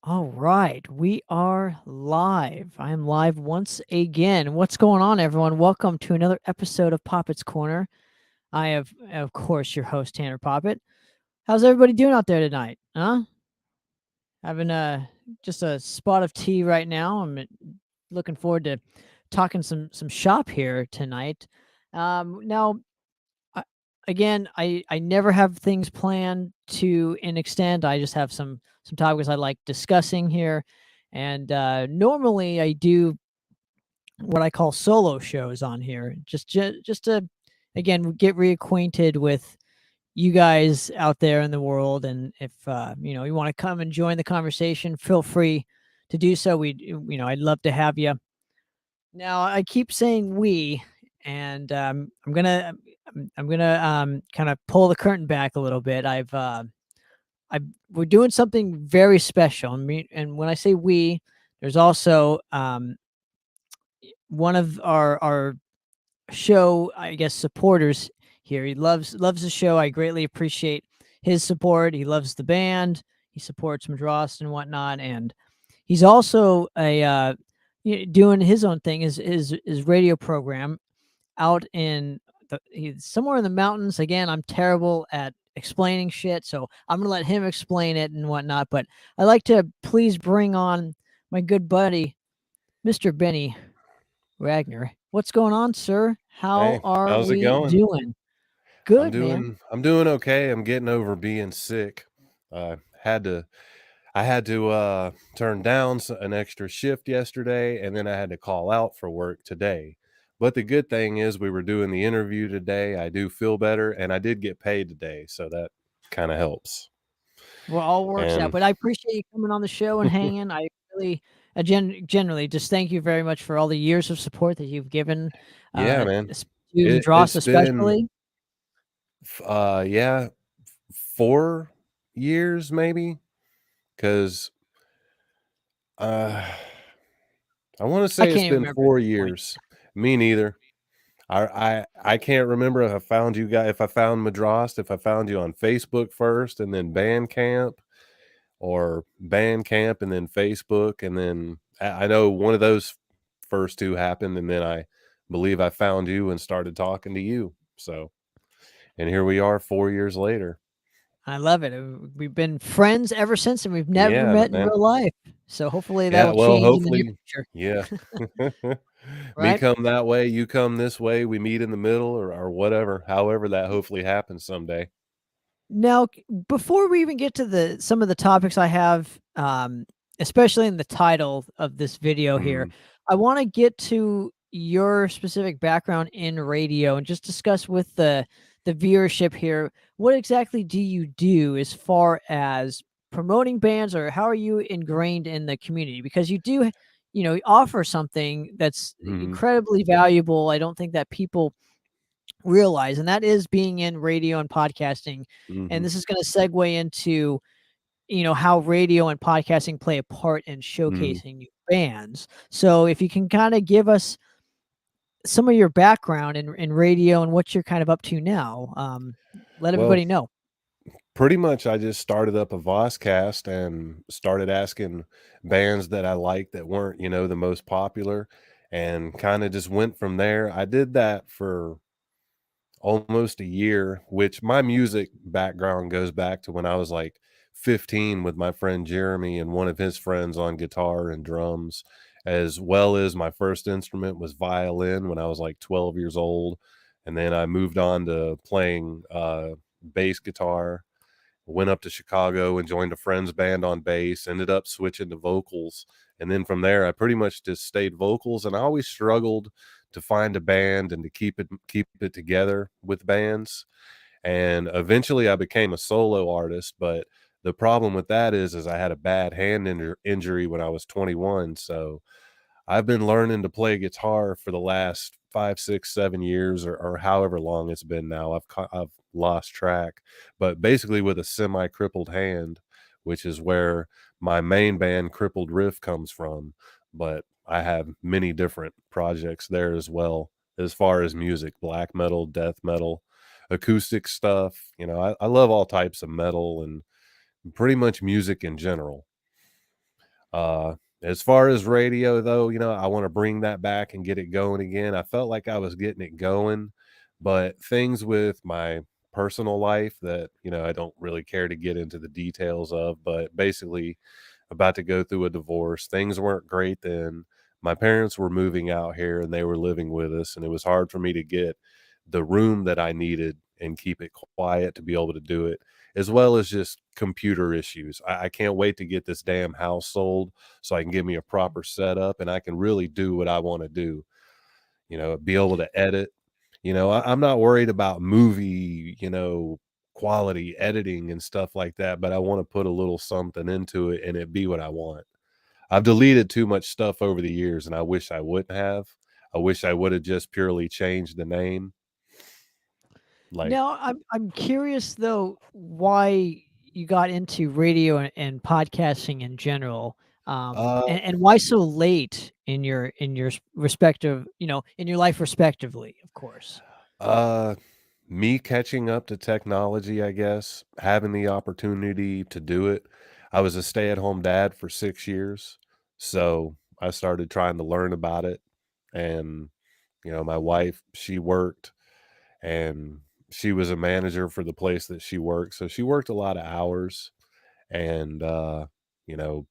All right, we are live. I am live once again. What's going on, everyone? Welcome to another episode of Poppitt's Corner. I have, of course, your host, Tanner Poppitt. How's everybody doing out there tonight? Huh? Having just a spot of tea right now. I'm looking forward to talking some shop here tonight. Now, I, again, I never have things planned to an extent. I just have some topics I like discussing here, and normally I do what I call solo shows on here, just to again get reacquainted with you guys out there in the world. And if you want to come and join the conversation, feel free to do so. I'd love to have you. Now I keep saying we, and I'm gonna kind of pull the curtain back a little bit. We're doing something very special. I mean, and when I say we, there's also one of our show, I guess, supporters here. He loves the show. I greatly appreciate his support. He loves the band. He supports Madrost and whatnot, and he's also doing his own thing. His radio program out in he's somewhere in the mountains. Again, I'm terrible at explaining shit, so I'm gonna let him explain it and whatnot. But I'd like to please bring on my good buddy, Mr. Benny Ragnar. What's going on, sir? How Hey, are how's it we going? doing? I'm Good, man. doing I'm doing okay. I'm getting over being sick. I had to turn down an extra shift yesterday, and then I had to call out for work today. But the good thing is we were doing the interview today. I do feel better, and I did get paid today, so that kind of helps. Well, all works out. And But I appreciate you coming on the show and hanging. I really, generally, just thank you very much for all the years of support that you've given yeah, man. to Madross, It's been especially. yeah, 4 years maybe, cuz uh I want to I say it's can't even been remember at 4 this point. years. Me neither. I can't remember if I found you guys, if I found Madrost, if I found you on Facebook first and then Bandcamp, or Bandcamp and then Facebook, and then I know one of those first two happened, and then I believe I found you and started talking to you. So, and here we are 4 years later. I love it. We've been friends ever since, and we've never Yeah, met in man. real life. So hopefully Yeah, that'll well, change in the near hopefully, future, yeah. Me right? come that way, you come this way, we meet in the middle, or whatever, however that hopefully happens someday. Now, before we even get to some of the topics I have, especially in the title of this video here, Mhm. I want to get to your specific background in radio and just discuss with the viewership here, what exactly do you do as far as promoting bands, or how are you ingrained in the community? Because you do, offer something that's Mhm. incredibly valuable. I don't think that people realize, and that is being in radio and podcasting. And Mhm. this is going to segue into, how radio and podcasting play a part in Mhm. showcasing new bands. So if you can kind of give us some of your background in radio and what you're kind of up to now, let Well, everybody know. pretty much I just started up a Voscast and started asking bands that I liked that weren't, the most popular, and kinda just went from there. I did that for almost a year, which my music background goes back to when I was, like, 15 with my friend Jeremy and one of his friends on guitar and drums, as well as my first instrument was violin when I was, like, 12 years old, and then I moved on to playing, bass guitar. Went up to Chicago and joined a friend's band on bass, ended up switching to vocals. And then from there, I pretty much just stayed vocals. And I always struggled to find a band and to keep it together with bands. And eventually I became a solo artist. But the problem with that is I had a bad hand injury when I was 21. So I've been learning to play guitar for the last 5, 6, 7 years, or however long it's been now. I've lost track, but basically with a semi-crippled hand, which is where my main band Crippled Riff comes from. But I have many different projects there as well, as far as music, black metal, death metal, acoustic stuff. I love all types of metal and pretty much music in general. Uh, as far as radio though, I want to bring that back and get it going again. I felt like I was getting it going, but things with my personal life that, I don't really care to get into the details of, but basically about to go through a divorce. Things weren't great then. My parents were moving out here and they were living with us, and it was hard for me to get the room that I needed and keep it quiet to be able to do it, as well as just computer issues. I can't wait to get this damn house sold so I can give me a proper setup and I can really do what I want to do, be able to edit. I'm not worried about movie, quality editing and stuff like that, but I want to put a little something into it and it be what I want. I've deleted too much stuff over the years and I wish I wouldn't have. I wish I would have just purely changed the name. Like, Now, I'm curious though why you got into radio and podcasting in general, uh, and why so late in your respective, in your life respectively, of course. uh, me catching up to technology, I guess, having the opportunity to do it. I was a stay-at-home dad for 6 years, so I started trying to learn about it, and, my wife, she worked, and she was a manager for the place that she worked, so she worked a lot of hours, and, you know,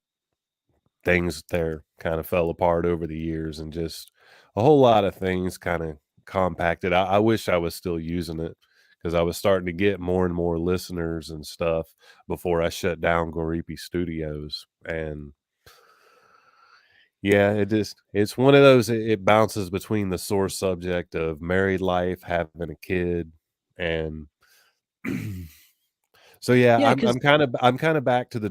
things there kind of fell apart over the years, and just a whole lot of things kind of compacted. I wish I was still using it because I was starting to get more and more listeners and stuff before I shut down Goripi Studios. And yeah, it's one of those, it bounces between the sore subject of married life, having a kid, and so yeah, Yeah, I'm because I'm kind of I'm kind of back to the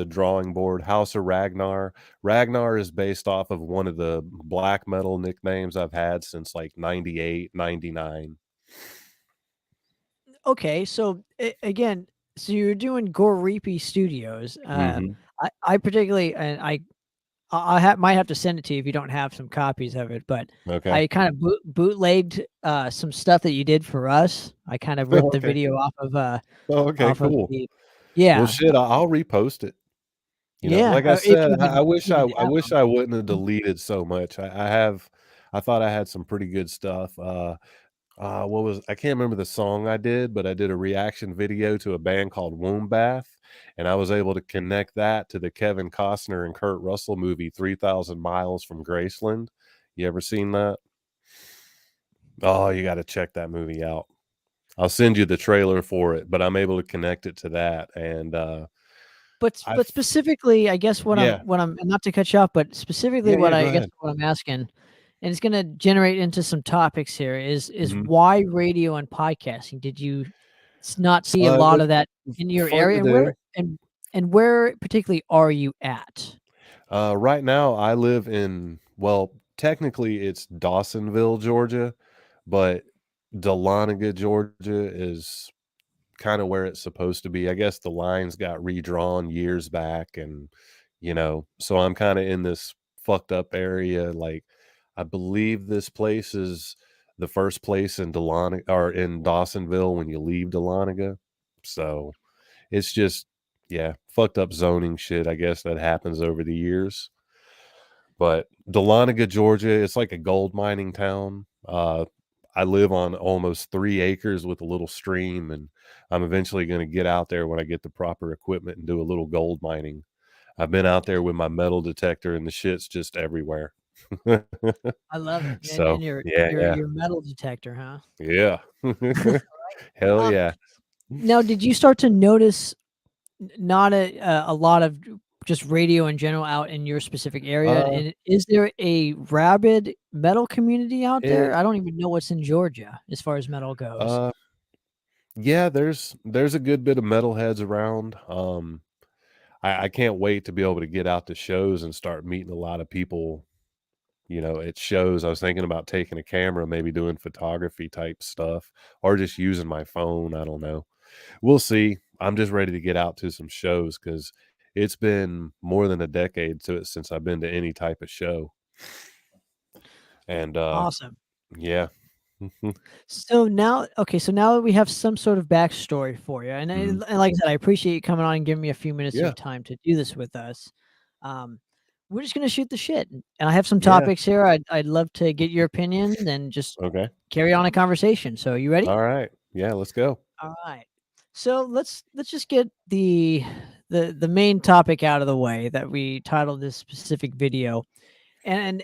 drawing board. House of Ragnar. Ragnar is based off of one of the black metal nicknames I've had since like 98, 99. okay, so again, so you're doing Goripi Studios. Mhm. I particularly, and might have to send it to you if you don't have some copies of it, but Okay. I kind of bootlegged some stuff that you did for us. I kind of ripped the Okay. video Oh, okay, off of cool. the Well, yeah, shit, I'll repost it. yeah, Like I if said, you I wish I even I have wish them. I wouldn't have deleted so much. I thought I had some pretty good stuff. What was I can't remember the song I did, but I did a reaction video to a band called Womb Bath, and I was able to connect that to the Kevin Costner and Kurt Russell movie 3,000 Miles from Graceland. You ever seen that? Oh, you gotta check that movie out. I'll send you the trailer for it, but I'm able to connect it to that, and, I But f specifically, I guess yeah. what I'm, and not to cut you off, but specifically Yeah, what yeah, go I guess ahead. what I'm asking, and it's gonna generate into some topics here, is Mhm. why radio and podcasting? Did you not see a It lot was of that in your fun area, to do. and where particularly are you at? Right now, I live in, well, technically it's Dawsonville, Georgia, but Dahlonega, Georgia is kind of where it's supposed to be. I guess the lines got redrawn years back, and so I'm kind of in this fucked up area. Like, I believe this place is the first place in Dahlonega or in Dawsonville when you leave Dahlonega. So it's just, yeah, fucked up zoning shit, I guess, that happens over the years. But Dahlonega, Georgia, it's like a gold mining town. I live on almost 3 acres with a little stream, and I'm eventually gonna get out there when I get the proper equipment and do a little gold mining. I've been out there with my metal detector, and the shit's just everywhere. I love it, So, and yeah, yeah, your metal detector, huh? yeah. Hell Um, yeah. Now, did you start to notice not a lot of just radio in general out in your specific area? Uh, And is there a rabid metal community out there? it I don't even know what's in Georgia as far as metal goes. uh, yeah, there's a good bit of metalheads around. I can't wait to be able to get out to shows and start meeting a lot of people, at shows. I was thinking about taking a camera, maybe doing photography type stuff, or just using my phone. I don't know. We'll see. I'm just ready to get out to some shows because it's been more than a decade since I've been to any type of show. And Awesome. yeah. So now, okay, so now that we have some sort of backstory for you, Mhm. and like I said, I appreciate you coming on and giving me a few minutes of Yeah. your time to do this with us. we're just gonna shoot the shit, and I have some Yeah. topics here. I'd love to get your opinion and just Okay. carry on a conversation. So, you ready? All right. Yeah, let's go. All right. So let's just get the main topic out of the way that we titled this specific video. And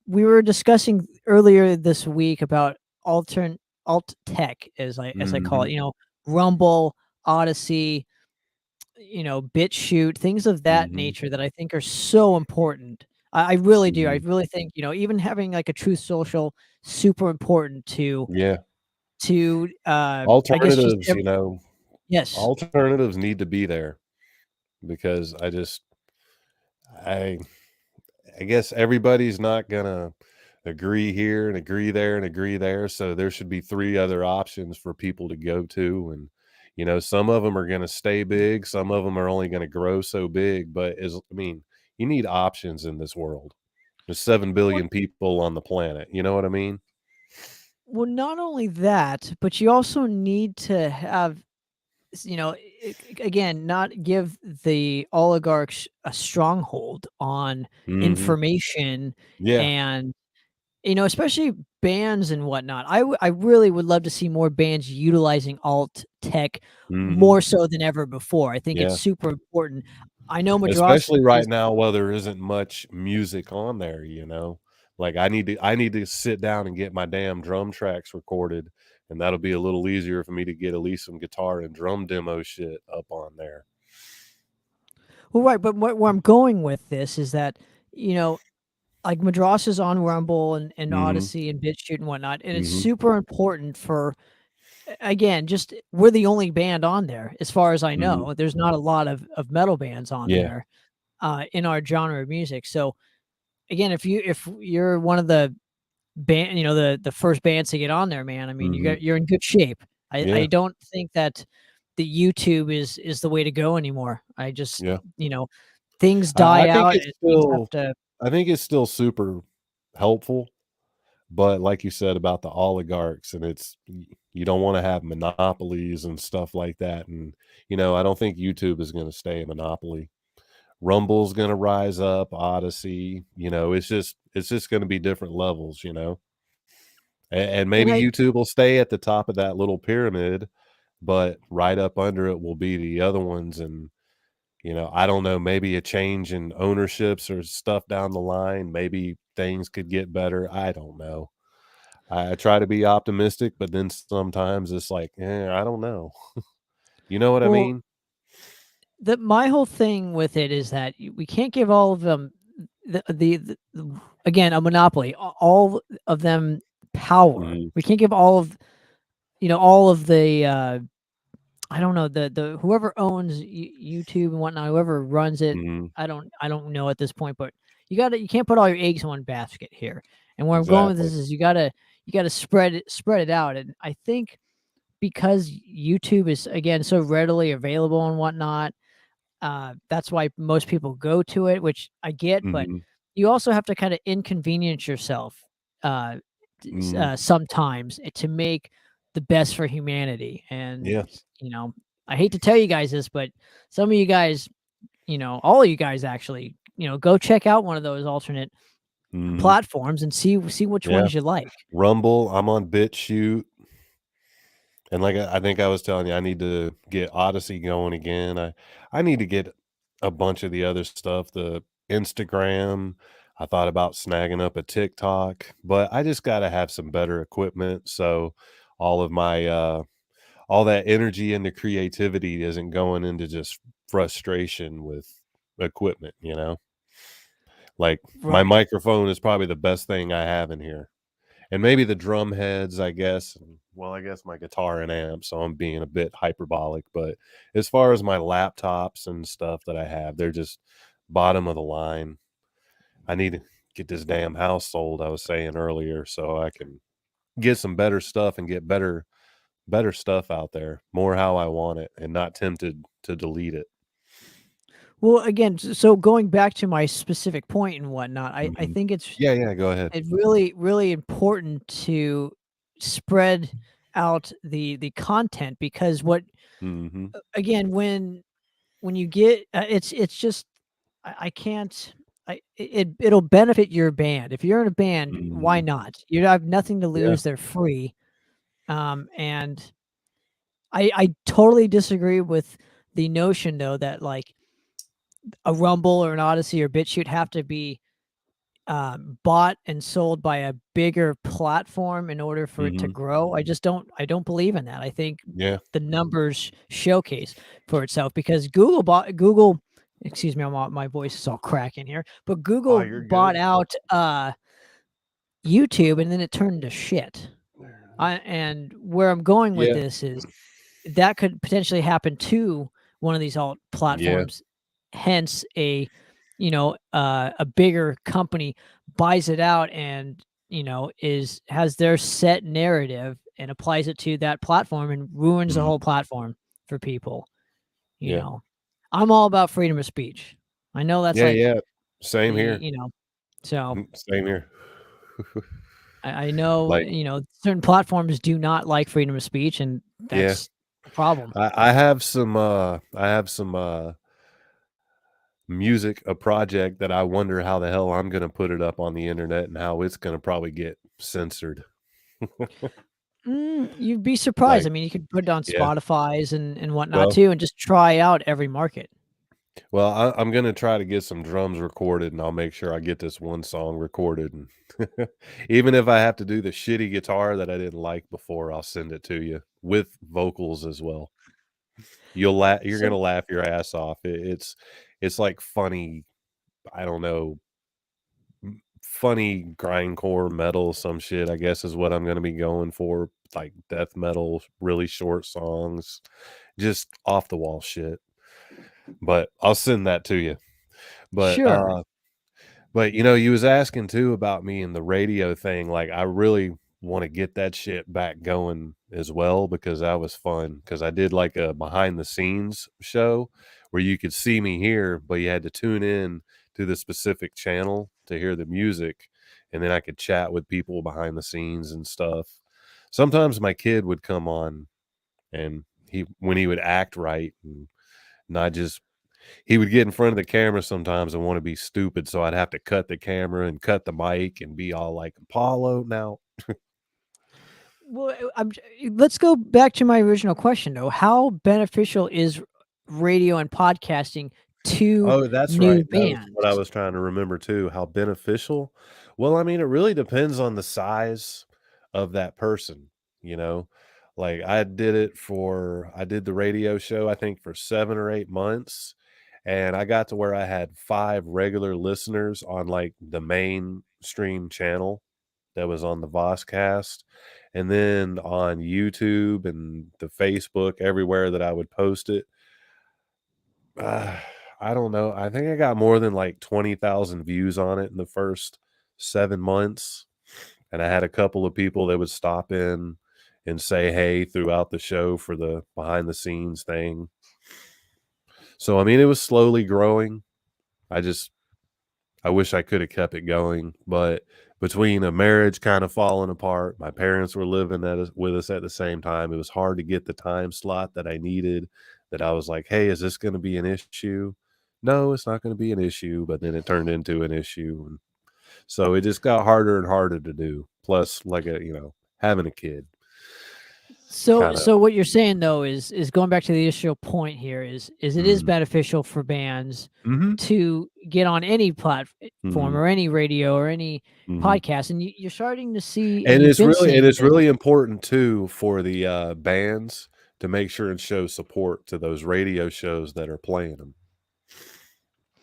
we were discussing earlier this week about altern alt tech, as I call Mhm. it, Rumble, Odyssey, BitChute, things of that Mhm. nature that I think are so important. I really do. I Mhm. really think, even having like a Truth Social, super important Yeah. to I guess just Alternatives, yes. alternatives need to be there because I I guess everybody's not gonna agree here and agree there and agree there. So there should be three other options for people to go to. And, some of them are going to stay big. Some of them are only going to grow so big. But you need options in this world. There's 7 Well, billion people on the planet. You know what I mean? well, not only that, but you also need to have again, not give the oligarchs a stronghold on Hmm. information, Yeah. and especially bands and whatnot. I really would love to see more bands utilizing alt tech Hmm. more so than ever before. I think it's Yeah. super important. I know Madras Especially right is now while there isn't much music on there. Like I need to sit down and get my damn drum tracks recorded, and that'll be a little easier for me to get at least some guitar and drum demo shit up on there. well, right, but where I'm going with this is that, you know, like Madras is on Rumble and Mhm. Odyssey and BitChute and whatnot, and it's Mhm. super important for again, just we're the only band on there as far as I Mhm. know. There's not a lot of metal bands on Yeah. there, in our genre of music. So again, if you're one of the band, the first bands to get on there, man, I mean, Mhm. you're in good shape. I Yeah. don't think that the YouTube is the way to go anymore. I just, Yeah. you know, things I die I think out it's and things have still to. I think it's still super helpful, but like you said about the oligarchs, and you don't wanna have monopolies and stuff like that, and, I don't think YouTube is gonna stay a monopoly. Rumble's gonna rise up, Odyssey, it's just gonna be different levels. And And maybe I YouTube will stay at the top of that little pyramid, but right up under it will be the other ones, and, I don't know, maybe a change in ownerships or stuff down the line, maybe things could get better, I don't know. I try to be optimistic, but then sometimes it's like, I don't know. You know what I well, mean? my whole thing with it is that we can't give all of them again a monopoly, all of them power. Mhm, We can't give all of the I don't know, the whoever owns YouTube and whatnot, whoever runs it, mhm, I don't know at this point, but you can't put all your eggs in one basket here. And where I'm going with exactly. this is you gotta spread it out. And I think because YouTube is again so readily available and whatnot, that's why most people go to it, which I get, but Mhm, you also have to kind of inconvenience yourself uh, mhm, sometimes to make the best for humanity. And yeah, you know, I hate to tell you guys this, but some of you guys, all of you guys actually, go check out one of those alternate mhm, platforms and see which yeah. ones you like. Rumble, I'm on BitChute, and like I think I was telling you, I need to get Odyssey going again. I need to get a bunch of the other stuff, the Instagram. I thought about snagging up a TikTok, but I just gotta have some better equipment, so all of my, all that energy into creativity isn't going into just frustration with equipment. Like, my Right. microphone is probably the best thing I have in here. And maybe the drum heads, I guess, and well, I guess my guitar and amp, so I'm being a bit hyperbolic, but as far as my laptops and stuff that I have, they're just bottom of the line. I need to get this damn house sold, I was saying earlier, so I can get some better stuff and get better stuff out there, more how I want it and not tempted to delete it. Well, again, so going back to my specific point and whatnot, I Mhm. think it's Yeah, yeah, go ahead. really, really important to spread out the content, because what Mhm. again, when you get it's just I can't it'll benefit your band. If you're in a band, why Mhm. not? You have nothing to Yeah. lose. They're free. And I totally disagree with the notion though that like a Rumble or an Odyssey or BitChute have to be bought and sold by a bigger platform in order for it to Mhm. grow. I don't believe in that. I think Yeah. the numbers showcase for itself because Google, excuse me, my voice is all cracking here, but Oh, Google you're bought good. out YouTube and then it turned to shit. And where I'm going with Yeah. this is that could potentially happen to one of these alt Yeah. platforms. Hence, a bigger company buys it out and is has their set narrative and applies it to that platform and ruins the Mhm. whole platform for people. You Yeah. know, I'm all about freedom of speech. I know that's Yeah, like yeah. the Same here. so Same here. I know Like, certain platforms do not like freedom of speech, and yeah. that's a problem. I have some music, a project that I wonder how the hell I'm gonna put it up on the internet and how it's gonna probably get censored. You'd be surprised. Like, I mean, you could put it on yeah. Spotify's and whatnot Well too, and just try out every market. well, I'm gonna try to get some drums recorded, and I'll make sure I get this one song recorded, and even if I have to do the shitty guitar that I didn't like before, I'll send it to you with vocals as well. You're So gonna laugh your ass off. It's like funny, I don't know, funny grindcore metal, some shit, I guess is what I'm gonna be going for, like death metal, really short songs, just off the wall shit. But I'll send that to you. But, sure. uh But, you was asking too about me and the radio thing, like, I really wanna get that shit back going as well because that was fun. Because I did, like, a behind the scenes show where you could see me here, but you had to tune in to the specific channel to hear the music, and then I could chat with people behind the scenes and stuff. Sometimes my kid would come on and when he would act right and not just he would get in front of the camera sometimes and wanna be stupid, so I'd have to cut the camera and cut the mic and be all like, "Apollo now." Well, let's go back to my original question though. How beneficial is radio and podcasting to Oh, that's new right. That was what I bands? was trying to remember too, how beneficial? Well, I mean, it really depends on the size of that person, you know? Like, I did the radio show, I think, for 7 or 8 months, and I got to where I had 5 regular listeners on, like, the mainstream channel that was on the Voscast, and then on YouTube and the Facebook, everywhere that I would post it, uh, I don't know. I think I got more than like 20,000 views on it in the first 7 months, and I had a couple of people that would stop in and say hey throughout the show for the behind the scenes thing. So, I mean, it was slowly growing. I just I wish I could have kept it going, but between a marriage kind of falling apart, my parents were living with us at the same time. It was hard to get the time slot that I needed. That I was like, "Hey, is this going to be an issue?" No, it's not going to be an issue. But then it turned into an issue, and so it just got harder and harder to do. Plus, like having a kid, So kind of. so what you're saying though is going back to the initial point here is it is Mm, beneficial for bands hmm to get on any platform hmm or any radio or any hmm podcast, and you're starting to see, and And you've it's been really and seeing it's this. really important too for the, bands to make sure and show support to those radio shows that are playing them.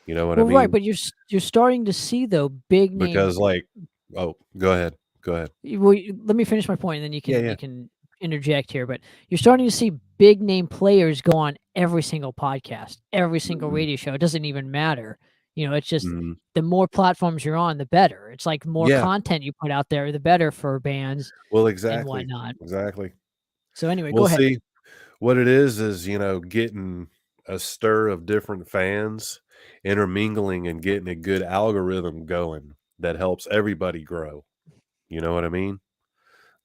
You know what I Well, right, mean? but you're starting to see though big name. Because, like oh, go ahead. Go ahead. Let me finish my point, and then you Yeah, can yeah. interject here. But you're starting to see big name players go on every single podcast, every single Mhm, radio show. It doesn't even matter. It's just mhm. the more platforms you're on, the better. It's like more Yeah. content you put out there, the better for bands Well, and exactly. whatnot. Exactly. So anyway, go Well, ahead. see, what it is, getting a stir of different fans, intermingling, and getting a good algorithm going that helps everybody grow. You know what I mean?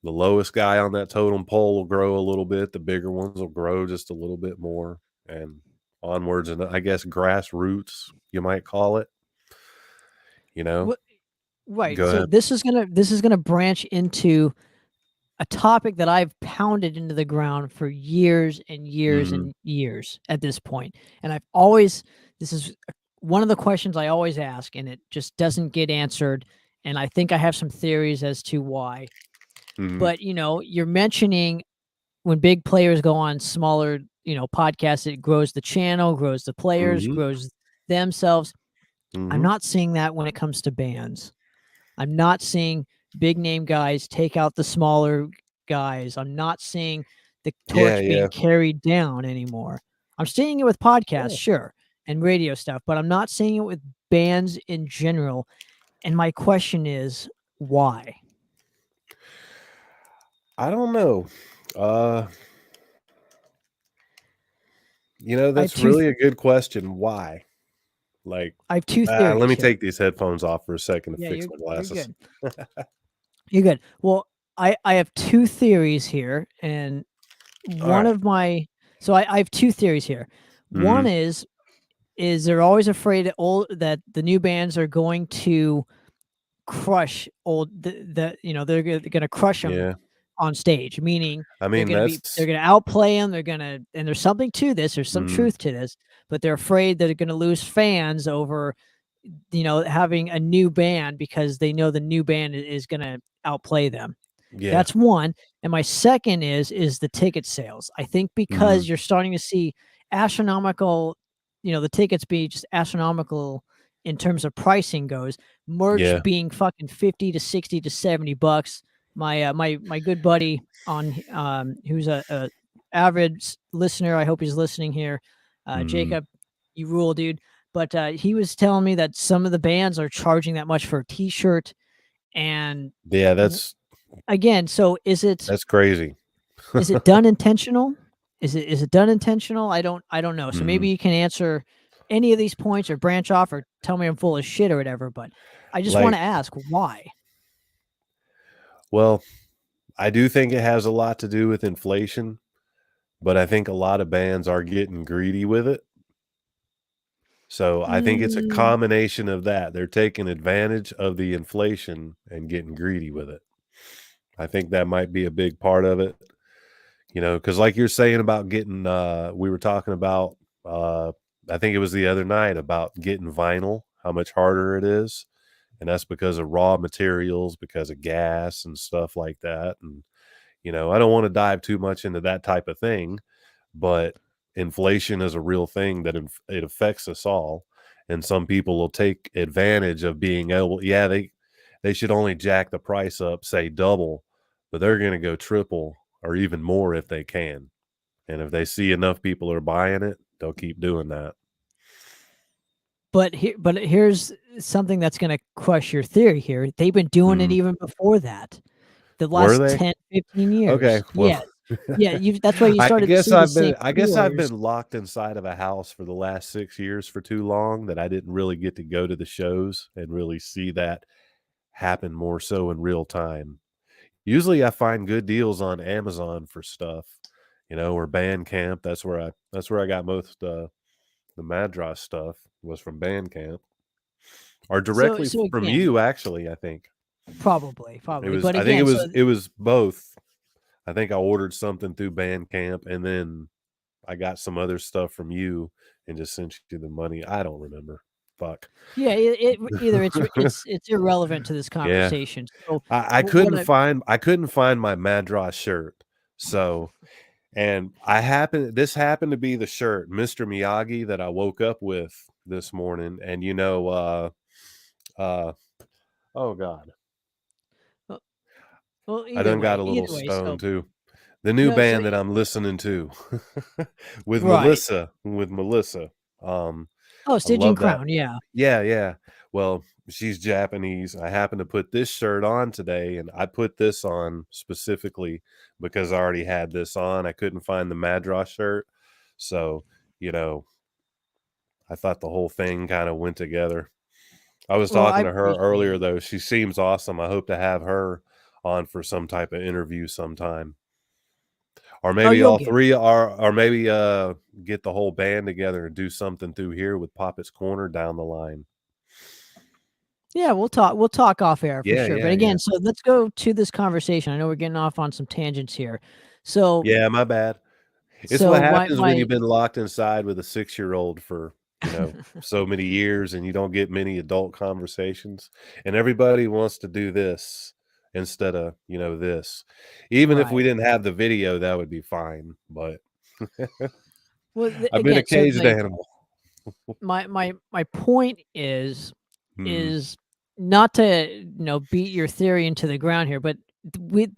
The lowest guy on that totem pole will grow a little bit, the bigger ones will grow just a little bit more, and onwards, and I guess grassroots, you might call it. you know? Right. Go So ahead. this is gonna branch into a topic that I've pounded into the ground for years and years Mhm. and years at this point. And I've always this is one of the questions I always ask, and it just doesn't get answered. And I think I have some theories as to why. Mhm. But you're mentioning when big players go on smaller, podcasts, it grows the channel, grows the players, Mhm. grows themselves. I'm Mhm. not seeing that when it comes to bands. I'm not seeing big name guys take out the smaller guys. I'm not seeing the Yeah, torch being yeah. carried down anymore. I'm seeing it with podcasts, sure, and radio stuff, but I'm not seeing it with bands in general. And my question is, why? I don't know. Uh, I have that's two. really a good question. Why? Like, I have two let theories me here. take these headphones off for a second to Yeah, fix you're my you're glasses. good. You're good. Well, I have two theories here, and All one right. of my so I have two theories here. One Mhm. is they're always afraid that the new bands are going to crush they're gonna crush them Yeah. on stage, meaning I they're mean, gonna be they're that's gonna outplay them. They're gonna and there's something to this. There's some mhm. truth to this, but they're afraid that they're gonna lose fans over having a new band because they know the new band is gonna outplay them. Yeah. That's one, and my second is the ticket sales. I think Mhm. because you're starting to see astronomical, the tickets be just astronomical in terms of pricing goes, merch Yeah. being fucking 50 to 60 to 70 bucks. My good buddy who's a avid listener, I hope he's listening here, Mhm. Jacob, you rule, dude. But he was telling me that some of the bands are charging that much for a t-shirt and Yeah, w- again, so that's crazy. is it done intentional? Is it done intentional? I don't know. So maybe Mhm. you can answer any of these points or branch off or tell me I'm full of shit or whatever, but I just want Like, to ask why. well, I do think it has a lot to do with inflation, but I think a lot of bands are getting greedy with it. So I think it's a Mm, combination of that. They're taking advantage of the inflation and getting greedy with it. I think that might be a big part of it, because like you're saying about getting, we were talking about, uh, I think it was the other night about getting vinyl, how much harder it is. And that's because of raw materials, because of gas and stuff like that. And, I don't want to dive too much into that type of thing, but inflation is a real thing that it affects us all, and some people will take advantage of being able, yeah, they should only jack the price up, say double, but they're going to go triple or even more if they can, and if they see enough people are buying it, they'll keep doing that. but here's something that's going to crush your theory here. They've been doing it Mm. even before that. The Were last they? 10, 15 Okay, years. well, Yes. Yeah, that's why you I started to guess see the I've same been I guess I've tours. been locked inside of a house for the last 6 years for too long that I didn't really get to go to the shows and really see that happen more so in real time. Usually I find good deals on Amazon for stuff, or Bandcamp. That's where I got most the Madras stuff was from Bandcamp or So directly so from again, you actually, I think. probably, It was but I think it again, was it was both. I think I ordered something through Bandcamp and then I got some other stuff from you and just sent you the money. I don't remember. Fuck. yeah, either it's irrelevant to this Yeah. conversation. So I what couldn't find my Madras shirt. So, and this happened to be the shirt, Mr. Miyagi, that I woke up with this morning. And uh oh God, well, well, I either done got way, a little either way. stone So too. The new no, so band that I'm listening to with right. Melissa. Oh, I Stygian love that. Crown, yeah. Yeah, yeah. Well, she's Japanese. I happened to put this shirt on today, and I put this on specifically because I already had this on. I couldn't find the Madras shirt. So, you know, I thought the whole thing kind of went together. I was Well, I talking to her appreciate earlier, it. though. She seems awesome. I hope to have her on for some type of interview sometime. Or Oh, maybe you'll all get three are, or maybe get the whole band together and do something through here with Poppitt's Corner down the line. Yeah, we'll talk. We'll talk off air for Yeah, sure. But yeah, yeah. again, so let's go to this conversation. I know we're getting off on some tangents here. So, Yeah, my bad. It's what so happens when my you've been locked inside with a 6-year-old for, so many years and you don't get many adult conversations, and everybody wants to do this instead of, this. Even if we right. didn't have the video, that would be fine, but Well, I've been a again, so caged like animal. my point Mhm. is not to beat your theory into the ground here, but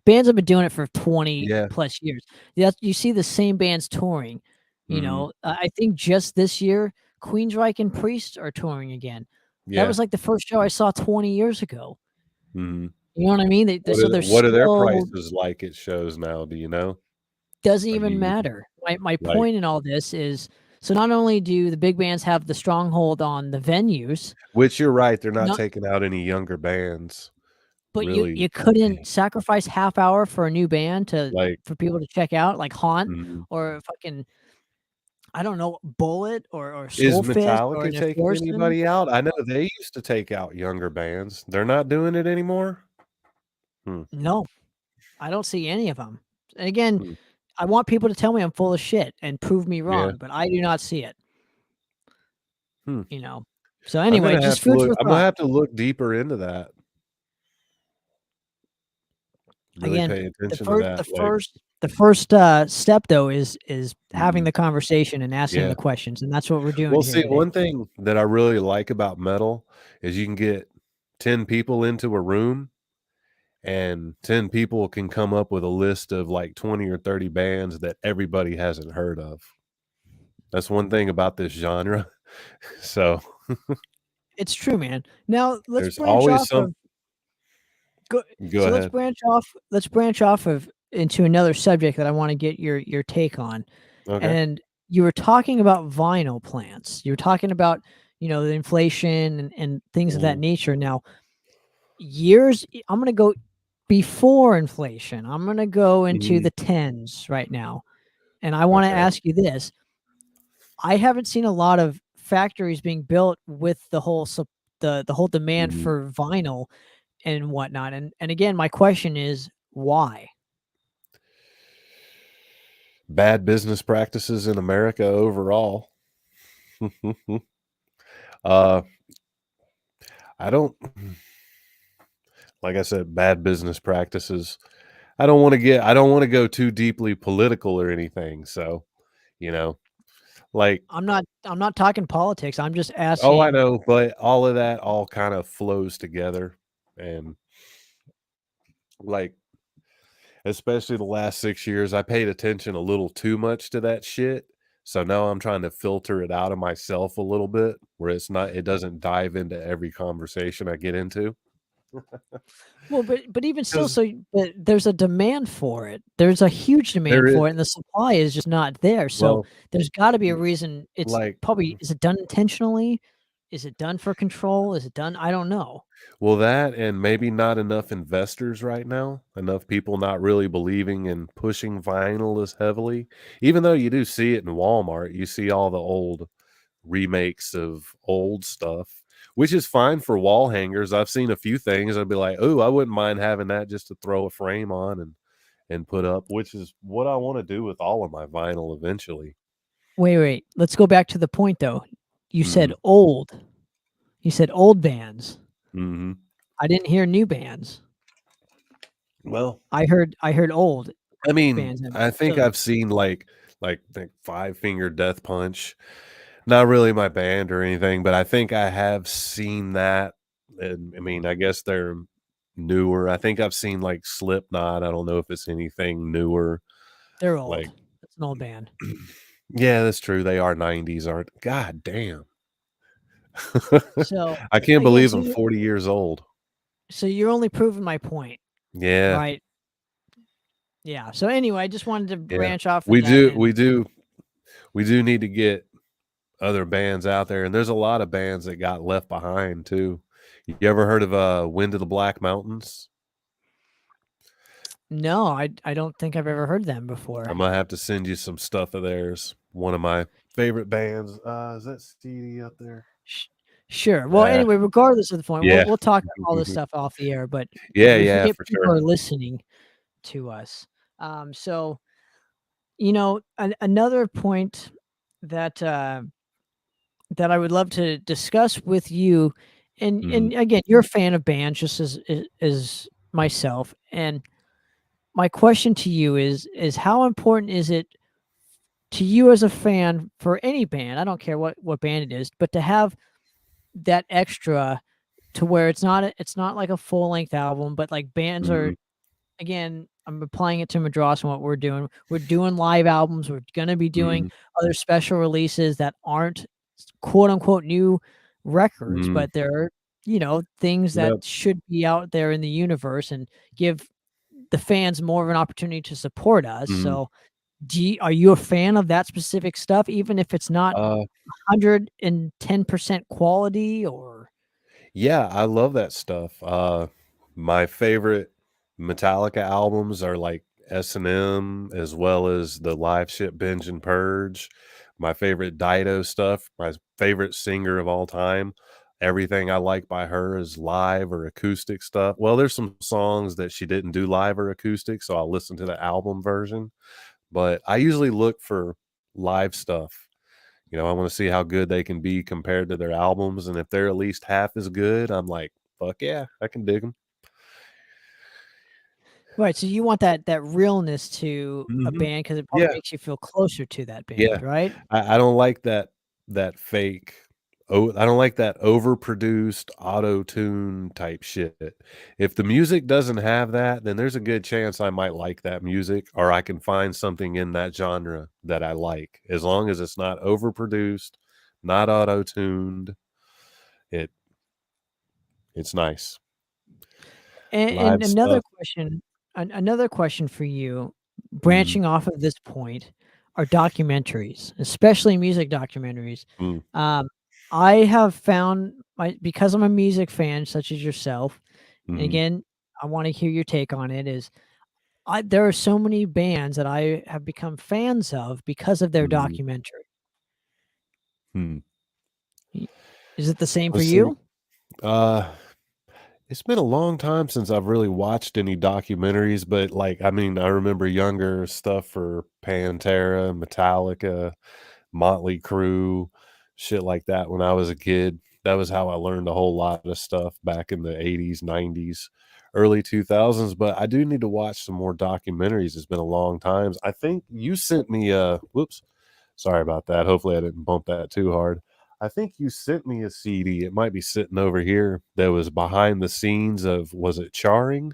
bands have been doing it for 20 Yeah. plus years. Yeah, you see the same bands touring. Mhm. I think just this year, Queensryche and Priest are touring again. That Yeah. was like the first show I saw 20 years ago. Mhm. You know what I mean? So they're What are their still prices like at shows now, do you know? doesn't Are even you matter. My like point in all this is so not only do the big bands have the stronghold on the venues, which you're right, they're not not taking out any younger bands, but really. you couldn't sacrifice half hour for a new band Like, for people to check out, like Haunt mhm. or fucking, I don't know, Bullet or Is Soul Fist or Metallica an taking Enforcement. anybody out? I know they used to take out younger bands. They're not doing it anymore? Hmm, No, I don't see any of them. And again, hmm, I want people to tell me I'm full of shit and prove me yeah, wrong, but I do not see it, hmm. you know? So anyway, just food for I'm gonna thought. have to look deeper into that, really Again, pay the attention to first that, the like first the first, step though is having mhm, the conversation and asking yeah. the questions, and that's what we're doing Well, here see, today. one thing that I really like about metal is you can get 10 people into a room, and 10 people can come up with a list of, like, 20 or 30 bands that everybody hasn't heard of. That's one thing about this genre. So, It's true, man. Now let's there's branch always off some of go Go so ahead. let's branch off of into another subject that I wanna get your take on, Okay. and you were talking about vinyl plants. You were talking about, the inflation and things of that Mhm, nature. Now, I'm gonna go before inflation. I'm gonna go into mhm, the 10s right now, and I wanna okay, ask you this. I haven't seen a lot of factories being built with the whole demand mhm. for vinyl and whatnot. And again, my question is why? Bad business practices in America overall. Uh, I don't like I said, bad business practices. I don't wanna go too deeply political or anything, so, you know, like I'm not talking politics. I'm just oh, I asking. know, but all of that all kind of flows together, and, like, especially the last 6 years, I paid attention a little too much to that shit, so now I'm trying to filter it out of myself a little bit where it doesn't dive into every conversation I get into. Well, but even still, 'Cause but there's a demand for it. There's a huge there demand is for it, and the supply is just not there. So well, there's got to be a l reason. It's like probably is it done intentionally? Is it done for control? Is it done? I don't know. well, that and maybe not enough investors right now, enough people not really believing in pushing vinyl as heavily, even though you do see it in Walmart, you see all the old remakes of old stuff, which is fine for wall hangers. I've seen a few things, I'd be like, "Oh, I wouldn't mind having that just to throw a frame on and put up," which is what I wanna do with all of my vinyl eventually. Wait. Let's go back to the point though. You said Mhm, old. You said old bands. mhm. I didn't hear new bands. Well, I heard old I mean, bands. And I think so I've seen, like, Five Finger Death Punch. Not really my band or anything, but I think I have seen that, and, I mean, I guess they're newer. I think I've seen, like, Slipknot. I don't know if it's anything newer, they're old. like That's an old band. yeah, that's true. They are 90s, aren't God damn. So I can't again, believe I'm 40 years old. so you're only proving my point, Yeah, right? Yeah. So anyway, I just wanted to yeah. branch off of We that. do And we do we do need to get other bands out there, and there's a lot of bands that got left behind too. You ever heard of, Wind of the Black Mountains? no, I don't think I've ever heard them before. I'm gonna have to send you some stuff of theirs. One of my favorite bands. Is that CD up there? Sh- Sure. Well, Uh, anyway, regardless of the point, we'll yeah. we'll talk all this stuff off the air, but Yeah, we yeah, forget for people sure. are listening to us. So, another point that that I would love to discuss with you, Mhm, and again, you're a fan of bands just as myself, and my question to you is how important is it to you as a fan for any band? I don't care what band it is, but to have that extra to where it's not like a full length album, but like bands mhm, are again, I'm applying it to Madross and what we're doing. We're doing live albums. We're gonna be doing mhm, other special releases that aren't quote unquote new records, mhm. but they're things that Yep. should be out there in the universe and give the fans more of an opportunity to support us. Mhm. So, are you a fan of that specific stuff, even if it's not Uh, 110% quality or yeah, I love that stuff. My favorite Metallica albums are like S&M as well as the Live Ship Binge and Purge. My favorite Dido stuff, my favorite singer of all time. Everything I like by her is live or acoustic stuff. Well, there's some songs that she didn't do live or acoustic, so I'll listen to the album version. But I usually look for live stuff. I wanna see how good they can be compared to their albums, and if they're at least half as good, I'm like, "Fuck yeah, I can dig them." right, so you want that realness to a Mhm. band because it probably Yeah, makes you feel closer to that yeah. band, right? I don't like that fake I don't like that overproduced auto-tune type shit. If the music doesn't have that, then there's a good chance I might like that music, or I can find something in that genre that I like. As long as it's not overproduced, not auto-tuned, it it's nice. And Live another stuff. question another question for you, Mm, branching off of this point, are documentaries, especially music documentaries. mm, Um, I have found because I'm a music fan such as yourself, and mhm, again, I wanna hear your take on it, is there are so many bands that I have become fans of because of their mhm, documentary. hmm. Y Is it the same for Let's see. you? Uh, it's been a long time since I've really watched any documentaries, but, like, I mean, I remember younger stuff for Pantera, Metallica, Motley Crue, shit like that when I was a kid. That was how I learned a whole lot of stuff back in the '80s, '90s, early 2000s, but I do need to watch some more documentaries. It's been a long time. I think you sent me a whoops, sorry about that. Hopefully, I didn't bump that too hard. I think you sent me a CD. It might be sitting over here that was behind the scenes of was it Charring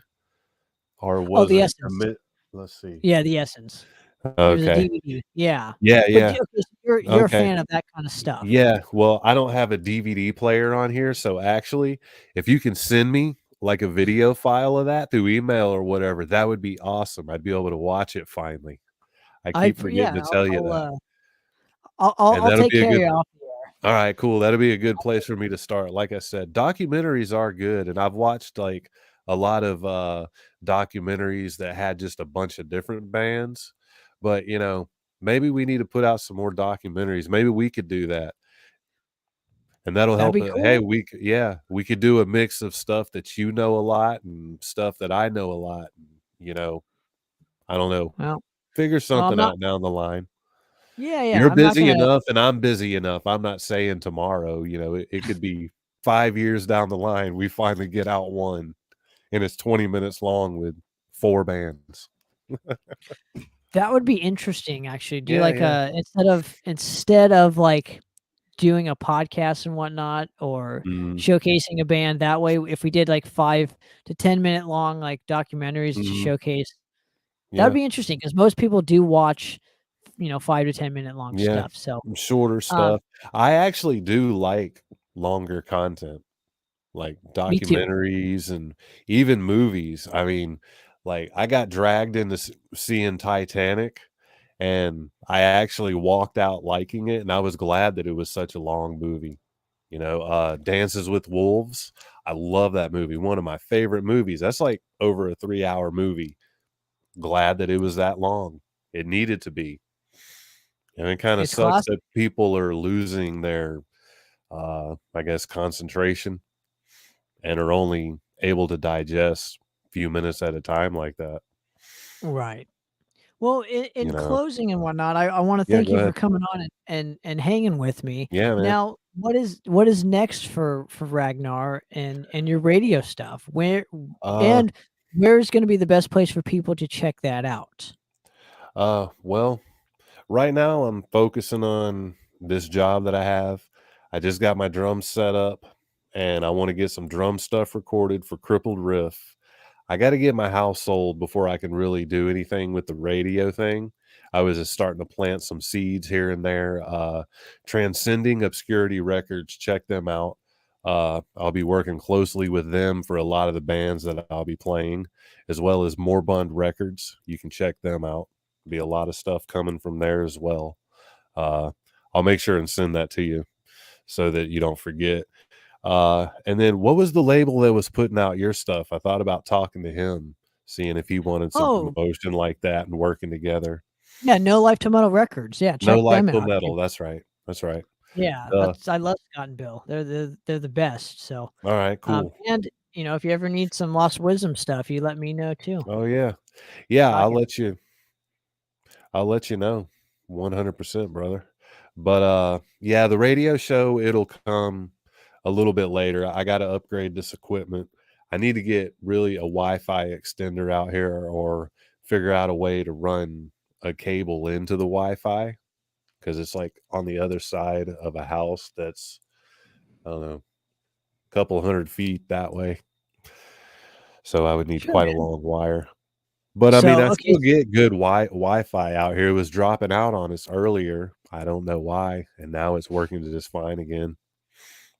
or Oh, was The it Essence. Commit? Let's see. Yeah, The Essence. It was a Okay. DVD, yeah. Yeah, But yeah. you okay, so you're a Okay. fan of that kinda stuff. Yeah, well, I don't have a DVD player on here, so actually, if you can send me, like, a video file of that through email or whatever, that would be awesome. I'd be able to watch it finally. I I keep appre forgetting Yeah, to tell you that, and I'll that'll take be a care of good you off the air. alright, cool, that'll be a good place for me to start. Like I said, documentaries are good, and I've watched, like, a lot of, documentaries that had just a bunch of different bands, but, maybe we need to put out some more documentaries. Maybe we could do that. And that'll That'd help, be hey, cool. yeah, we could do a mix of stuff that you know a lot and stuff that I know a lot, and, I don't know, Well figure I'm something not out down the line. yeah, You're I'm not busy gonna enough and I'm busy enough. I'm not saying tomorrow, it could be 5 years down the line, we finally get out one, and it's 20 minutes long with 4 bands. that would be interesting, actually. Do Yeah, like yeah. a instead of, like, doing a podcast and whatnot or Mhm, showcasing a band that way, if we did, like, 5 to 10-minute long, like, documentaries to mhm, showcase that'd yeah, be interesting because most people do watch, 5 to 10-minute long yeah, stuff, so, shorter um stuff. I actually do like longer content. Like me too. documentaries and even movies. I mean, like I got dragged into seeing Titanic and I actually walked out liking it and I was glad that it was such a long movie. Dances with Wolves. I love that movie. One of my favorite movies. That's like over a 3-hour movie. Glad that it was that long. It needed to be. And it kind of It's sucks classic. that people are losing their I guess, concentration and are only able to digest a few minutes at a time like that, Right. Well, in you know? closing and whatnot, I want to Yeah, thank go you for ahead. coming on and hanging with me. Yeah, man. Now, what is next for Ragnar and your radio stuff? Uh, And where's going to be the best place for people to check that out? well, right now I'm focusing on this job that I have. I just got my drums set up and I want to get some drum stuff recorded for Crippled Riff. I got to get my house sold before I can really do anything with the radio thing. I was just starting to plant some seeds here and there. Transcending Obscurity Records, check them out. I'll be working closely with them for a lot of the bands that I'll be playing, as well as Morbund Records. You can check them out. Be a lot of stuff coming from there as well. Uh, I'll make sure and send that to you so that you don't forget. And then what was the label that was putting out your stuff? I thought about talking to him, seeing if he wanted some Oh, promotion like that and working together. yeah, No Life to Metal Records. Yeah, No check Life them Till out. Metal. That's right. That's right. Yeah, Uh, that's I love Scott and Bill. They're the best. So, all right, cool. and if you ever need some Lost Wisdom stuff, you let me know too. Oh yeah. Yeah, I can. I'll let you know. 100%, brother. But yeah, the radio show, it'll come a little bit later. I got to upgrade this equipment. I need to get really a Wi-Fi extender out here or figure out a way to run a cable into the Wi-Fi because it's like on the other side of a house that's, I don't know, a couple hundred feet that way. So I would need Sure, quite a man. long wire. But I mean, So, I okay, still get good Wi-Fi out here. It was dropping out on us earlier. I don't know why, and now it's working just fine again.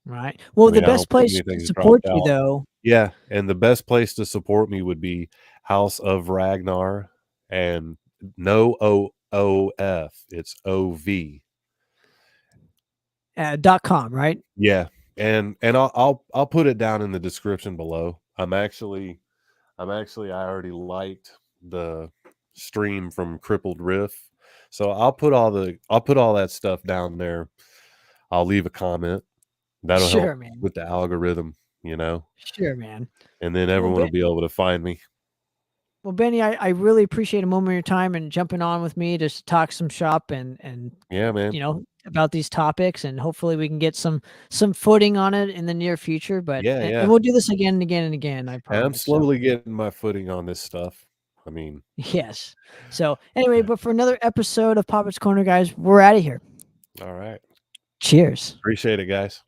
right. I Well, the mean, I best don't think place to anything's support dropped you out. though. Yeah, and the best place to support me would be House of Ragnar and no OOF, it's OV. .com, right? Yeah, and I'll put it down in the description below. I already liked the stream from Crippled Riff. So I'll put all that stuff down there. I'll leave a comment. That'll help Sure, man. with the algorithm, you know, Sure, man. and then Well, everyone will Ben be able to find me. well, Benny, I really appreciate a moment of your time and jumping on with me to talk some shop and Yeah, man. about these topics, and hopefully we can get some footing on it in the near future. But Yeah, and yeah. we'll do this again and again and again. I And I'm promise. So slowly getting my footing on this stuff. I mean, yes. So anyway, but for another episode of Poppitt's Corner, guys, we're out of here. all right. Cheers. Appreciate it, guys.